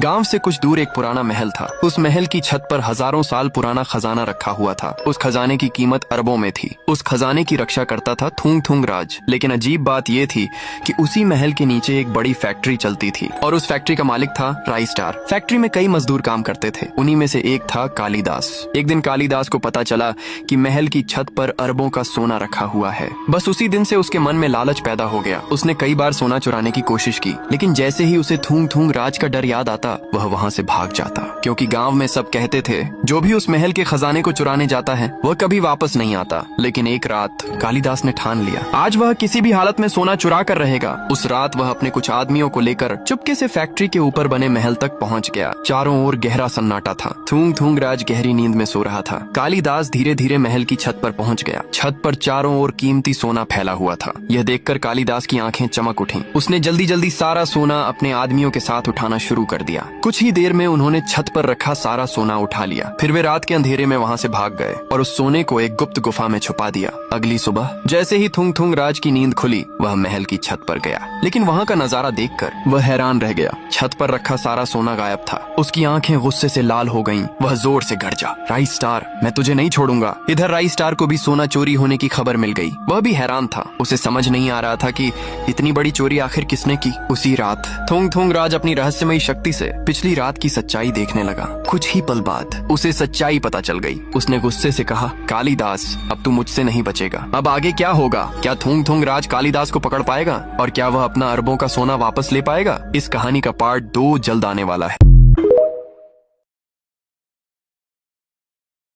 गांव से कुछ दूर एक पुराना महल था। उस महल की छत पर हजारों साल पुराना खजाना रखा हुआ था। उस खजाने की कीमत अरबों में थी। उस खजाने की रक्षा करता था थुंग थुंग राज। लेकिन अजीब बात यह थी कि उसी महल के नीचे एक बड़ी फैक्ट्री चलती थी और उस फैक्ट्री का मालिक था राई स्टार। फैक्ट्री में कई मजदूर काम करते थे। उन्हीं में से एक था कालिदास। एक दिन कालिदास को पता चला कि महल की छत पर अरबों का सोना रखा हुआ है। बस उसी दिन से उसके मन में लालच पैदा हो गया। उसने कई बार सोना चुराने की कोशिश की, लेकिन जैसे ही उसे थूंग थूंग राज का डर याद आता वह वहाँ से भाग जाता, क्योंकि गांव में सब कहते थे जो भी उस महल के खजाने को चुराने जाता है वह कभी वापस नहीं आता। लेकिन एक रात कालिदास ने ठान लिया, आज वह किसी भी हालत में सोना चुरा कर रहेगा। उस रात वह अपने कुछ आदमियों को लेकर चुपके से फैक्ट्री के ऊपर बने महल तक पहुँच गया। चारों ओर गहरा सन्नाटा था। थूंग थूंग राज गहरी नींद में सो रहा था। कालिदास धीरे धीरे महल की छत पर पहुँच गया। छत पर चारों ओर कीमती सोना फैला हुआ था। यह देखकर कालिदास की आंखें चमक उठीं। उसने जल्दी जल्दी सारा सोना अपने आदमियों के साथ उठाना शुरू कर दिया। कुछ ही देर में उन्होंने छत पर रखा सारा सोना उठा लिया। फिर वे रात के अंधेरे में वहाँ से भाग गए और उस सोने को एक गुप्त गुफा में छुपा दिया। अगली सुबह जैसे ही थुंग थुंग राज की नींद खुली वह महल की छत पर गया, लेकिन वहाँ का नजारा देखकर वह हैरान रह गया। छत पर रखा सारा सोना गायब था। उसकी आंखें गुस्से से लाल हो गईं। वह जोर से गरजा, राई स्टार, मैं तुझे नहीं छोड़ूंगा। इधर राई स्टार को भी सोना चोरी होने की खबर मिल गई। वह भी हैरान था। उसे समझ नहीं आ रहा था कि इतनी बड़ी चोरी आखिर किसने की। उसी रात थुंग थुंग राज अपनी रहस्यमयी शक्ति से पिछली रात की सच्चाई देखने लगा। कुछ ही पल बाद उसे सच्चाई पता चल गई। उसने गुस्से से कहा, कालिदास, अब तू मुझसे नहीं बचेगा। अब आगे क्या होगा? क्या थुंग थुंग राज कालिदास को पकड़ पाएगा और क्या वह अपना अरबों का सोना वापस ले पाएगा? इस कहानी का पार्ट 2 जल्द आने वाला है।